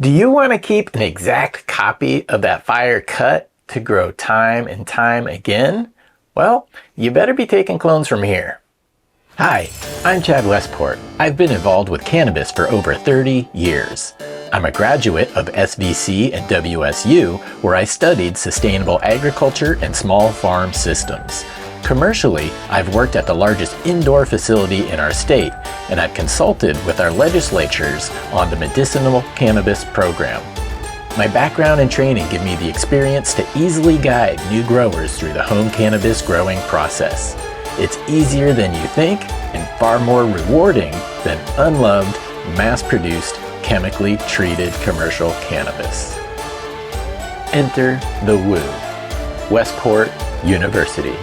Do you want to keep an exact copy of that fire cut to grow time and time again? Well, you better be taking clones from here. Hi, I'm Chad Westport. I've been involved with cannabis for over 30 years. I'm a graduate of SVC and WSU, where I studied sustainable agriculture and small farm systems. Commercially, I've worked at the largest indoor facility in our state, and I've consulted with our legislatures on the medicinal cannabis program. My background and training give me the experience to easily guide new growers through the home cannabis growing process. It's easier than you think and far more rewarding than unloved, mass-produced, chemically treated commercial cannabis. Enter the woo. Westport University.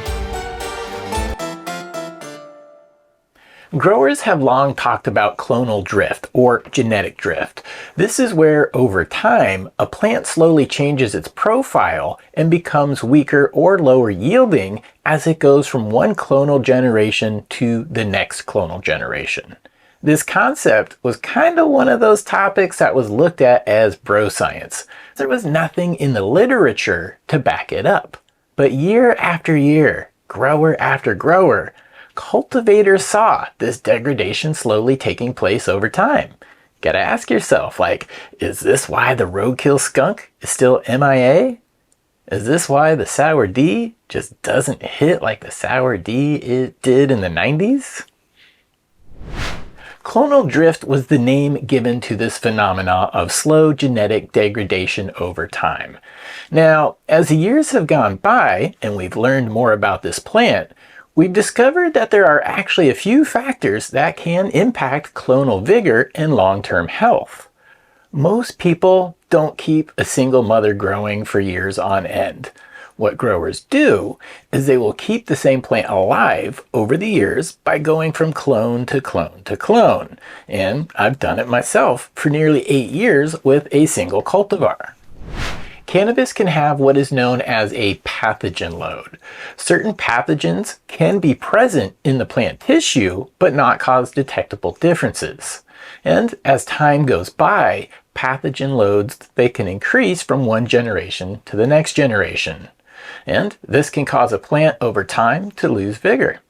Growers have long talked about clonal drift or genetic drift. This is where, over time, a plant slowly changes its profile and becomes weaker or lower yielding as it goes from one clonal generation to the next clonal generation. This concept was kind of one of those topics that was looked at as bro science. There was nothing in the literature to back it up. But year after year, grower after grower, cultivators saw this degradation slowly taking place over time. Gotta ask yourself, is this why the roadkill skunk is still MIA? Is this why the sour D just doesn't hit like the sour D it did in the 90s? Clonal drift was the name given to this phenomena of slow genetic degradation over time. Now, as the years have gone by and we've learned more about this plant, we've discovered that there are actually a few factors that can impact clonal vigor and long-term health. Most people don't keep a single mother growing for years on end. What growers do is they will keep the same plant alive over the years by going from clone to clone to clone. And I've done it myself for nearly 8 years with a single cultivar. Cannabis can have what is known as a pathogen load. Certain pathogens can be present in the plant tissue, but not cause detectable differences. And as time goes by, pathogen loads, they can increase from one generation to the next generation. And this can cause a plant over time to lose vigor.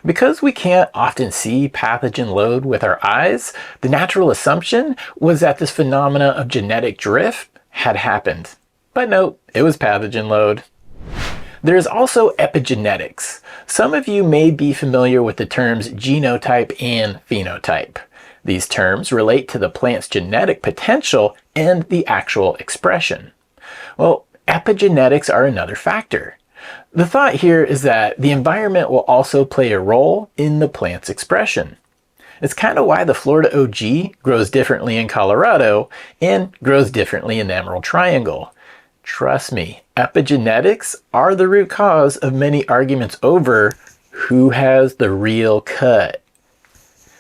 Because we can't often see pathogen load with our eyes, the natural assumption was that this phenomena of genetic drift had happened. But no, it was pathogen load. There is also epigenetics. Some of you may be familiar with the terms genotype and phenotype. These terms relate to the plant's genetic potential and the actual expression. Well, epigenetics are another factor. The thought here is that the environment will also play a role in the plant's expression. It's kind of why the Florida OG grows differently in Colorado and grows differently in the Emerald Triangle. Trust me, epigenetics are the root cause of many arguments over who has the real cut.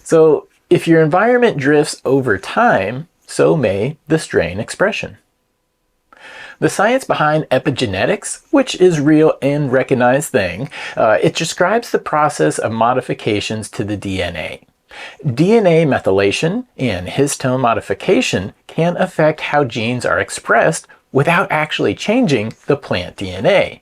So if your environment drifts over time, so may the strain expression. The science behind epigenetics, which is a real and recognized thing, it describes the process of modifications to the DNA. DNA methylation and histone modification can affect how genes are expressed without actually changing the plant DNA.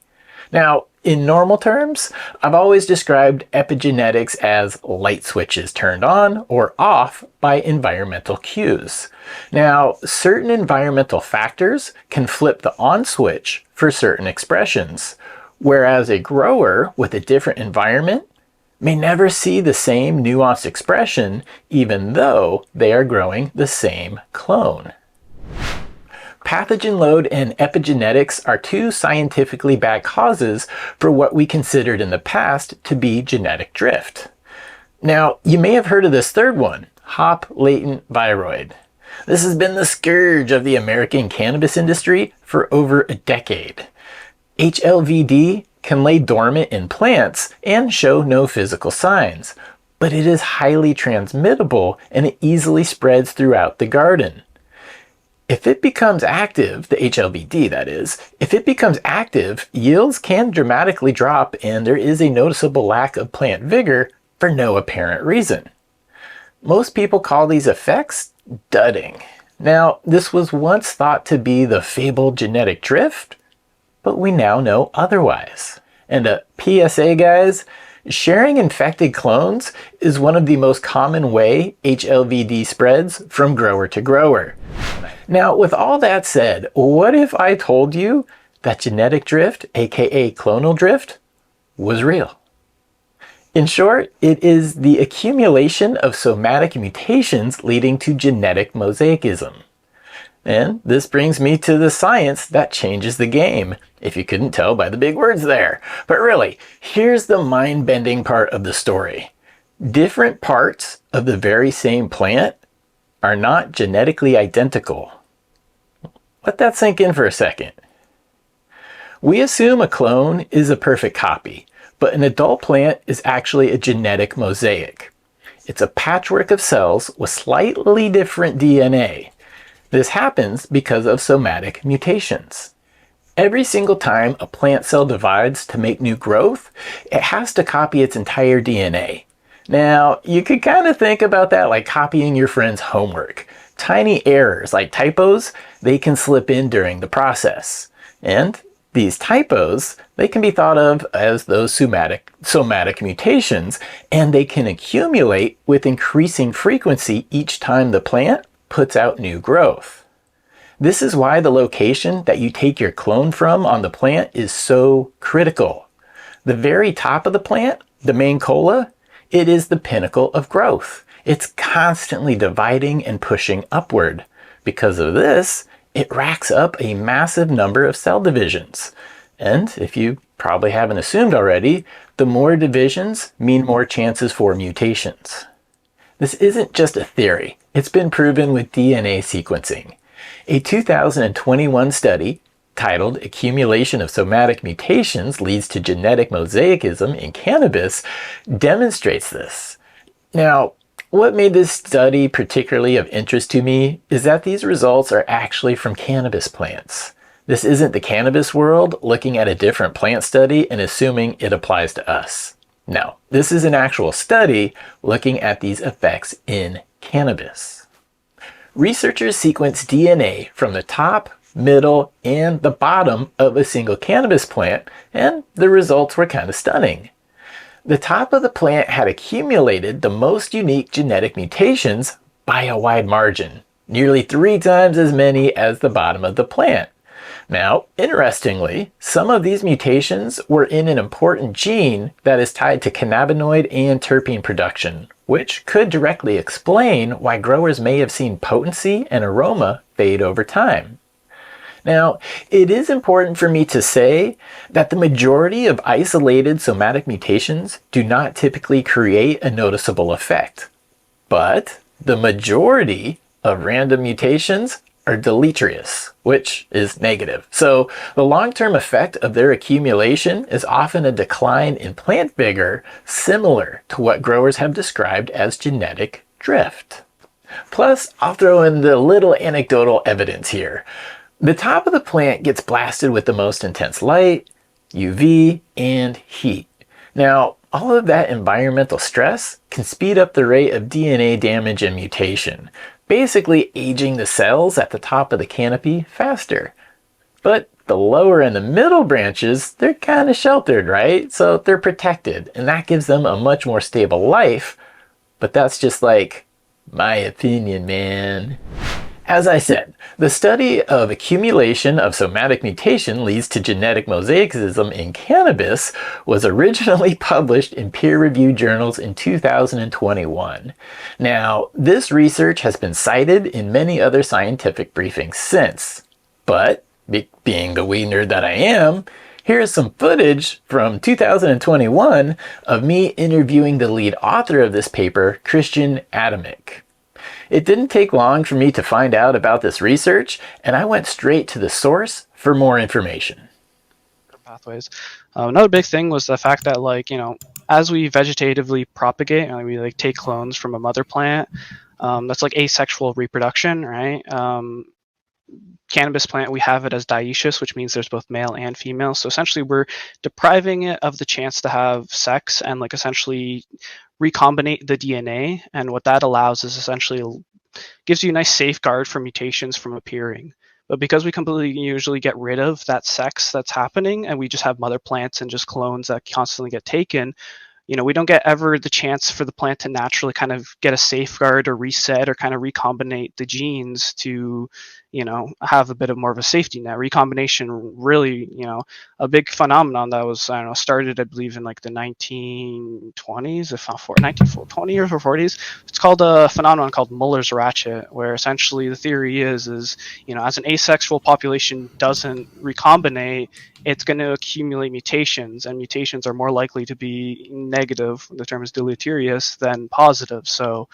Now, in normal terms, I've always described epigenetics as light switches turned on or off by environmental cues. Now, certain environmental factors can flip the on switch for certain expressions, whereas a grower with a different environment may never see the same nuanced expression even though they are growing the same clone. Pathogen load and epigenetics are two scientifically bad causes for what we considered in the past to be genetic drift. Now, you may have heard of this third one, hop latent viroid. This has been the scourge of the American cannabis industry for over a decade. HLVD can lay dormant in plants and show no physical signs, but it is highly transmittable and it easily spreads throughout the garden. If it becomes active, the HLVD that is, if it becomes active, yields can dramatically drop and there is a noticeable lack of plant vigor for no apparent reason. Most people call these effects dudding. Now, this was once thought to be the fabled genetic drift, but we now know otherwise. And a PSA, guys, sharing infected clones is one of the most common way HLVD spreads from grower to grower. Now, with all that said, what if I told you that genetic drift, aka clonal drift, was real? In short, it is the accumulation of somatic mutations leading to genetic mosaicism. And this brings me to the science that changes the game, if you couldn't tell by the big words there. But really, here's the mind-bending part of the story. Different parts of the very same plant are not genetically identical. Let that sink in for a second. We assume a clone is a perfect copy, but an adult plant is actually a genetic mosaic. It's a patchwork of cells with slightly different DNA. This happens because of somatic mutations. Every single time a plant cell divides to make new growth, it has to copy its entire DNA. Now, you could kind of think about that like copying your friend's homework. Tiny errors like typos, they can slip in during the process. And these typos, they can be thought of as those somatic mutations, and they can accumulate with increasing frequency each time the plant puts out new growth. This is why the location that you take your clone from on the plant is so critical. The very top of the plant, the main cola, it is the pinnacle of growth. It's constantly dividing and pushing upward. Because of this, it racks up a massive number of cell divisions. And if you probably haven't assumed already, the more divisions mean more chances for mutations. This isn't just a theory. It's been proven with DNA sequencing. A 2021 study titled Accumulation of Somatic Mutations Leads to Genetic Mosaicism in Cannabis demonstrates this. Now, what made this study particularly of interest to me is that these results are actually from cannabis plants. This isn't the cannabis world looking at a different plant study and assuming it applies to us. No, this is an actual study looking at these effects in cannabis. Researchers sequenced DNA from the top, middle, and the bottom of a single cannabis plant, and the results were kind of stunning. The top of the plant had accumulated the most unique genetic mutations by a wide margin, nearly 3 times as many as the bottom of the plant. Now, interestingly, some of these mutations were in an important gene that is tied to cannabinoid and terpene production, which could directly explain why growers may have seen potency and aroma fade over time. Now, it is important for me to say that the majority of isolated somatic mutations do not typically create a noticeable effect, but the majority of random mutations are deleterious, which is negative. So the long-term effect of their accumulation is often a decline in plant vigor, similar to what growers have described as genetic drift. Plus, I'll throw in the little anecdotal evidence here. The top of the plant gets blasted with the most intense light, UV, and heat. Now, all of that environmental stress can speed up the rate of DNA damage and mutation, basically aging the cells at the top of the canopy faster. But the lower and the middle branches, they're kind of sheltered, right? So they're protected, and that gives them a much more stable life. But that's just like my opinion, man. As I said, the study of accumulation of somatic mutation leads to genetic mosaicism in cannabis was originally published in peer-reviewed journals in 2021. Now, this research has been cited in many other scientific briefings since. But, being the wee nerd that I am, here's some footage from 2021 of me interviewing the lead author of this paper, Christian Adamick. It didn't take long for me to find out about this research, and I went straight to the source for more information. Pathways. Another big thing was the fact that, as we vegetatively propagate, and we take clones from a mother plant, that's like asexual reproduction, right? Cannabis plant, we have it as dioecious, which means there's both male and female. So essentially we're depriving it of the chance to have sex and essentially recombinate the DNA. And what that allows is essentially gives you a nice safeguard for mutations from appearing. But because we completely usually get rid of that sex that's happening, and we just have mother plants and just clones that constantly get taken, we don't get ever the chance for the plant to naturally kind of get a safeguard or reset or kind of recombinate the genes to, have a bit of more of a safety net. Recombination really, a big phenomenon that was, I don't know, started, I believe, in like the 1920s, if not 1920s or 40s. It's called a phenomenon called Muller's ratchet, where essentially the theory is, as an asexual population doesn't recombinate, it's going to accumulate mutations, and mutations are more likely to be negative, the term is deleterious, than positive. So,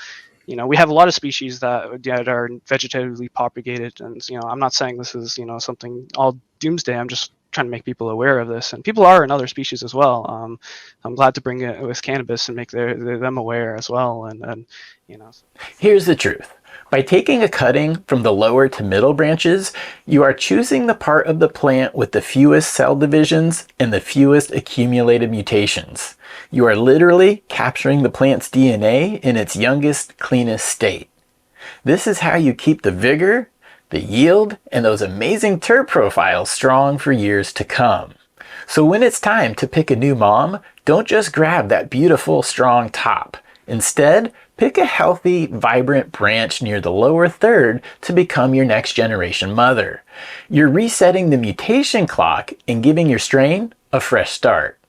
we have a lot of species that are vegetatively propagated, and I'm not saying this is something all doomsday. I'm just trying to make people aware of this, and people are in other species as well. I'm glad to bring it with cannabis and make them aware as well, and. Here's the truth. By taking a cutting from the lower to middle branches, you are choosing the part of the plant with the fewest cell divisions and the fewest accumulated mutations. You are literally capturing the plant's DNA in its youngest, cleanest state. This is how you keep the vigor, the yield, and those amazing terp profiles strong for years to come. So when it's time to pick a new mom, don't just grab that beautiful, strong top. Instead, pick a healthy, vibrant branch near the lower third to become your next generation mother. You're resetting the mutation clock and giving your strain a fresh start.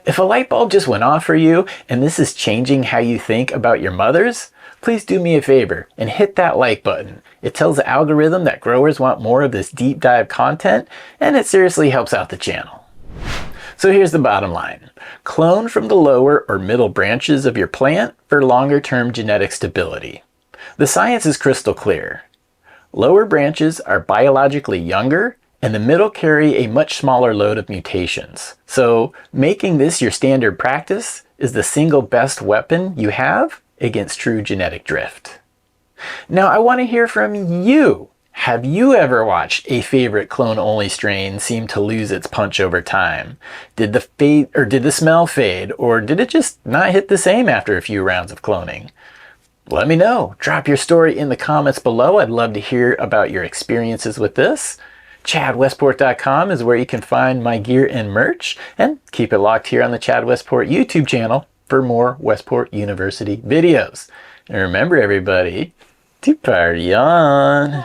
If a light bulb just went off for you and this is changing how you think about your mothers, please do me a favor and hit that like button. It tells the algorithm that growers want more of this deep dive content, and it seriously helps out the channel. So here's the bottom line. Clone from the lower or middle branches of your plant for longer term genetic stability. The science is crystal clear. Lower branches are biologically younger, and the middle carry a much smaller load of mutations. So making this your standard practice is the single best weapon you have against true genetic drift. Now I want to hear from you. Have you ever watched a favorite clone-only strain seem to lose its punch over time? Did the smell fade, or did it just not hit the same after a few rounds of cloning? Let me know. Drop your story in the comments below. I'd love to hear about your experiences with this. ChadWestport.com is where you can find my gear and merch, and keep it locked here on the Chad Westport YouTube channel for more Westport University videos. And remember, everybody, to party on!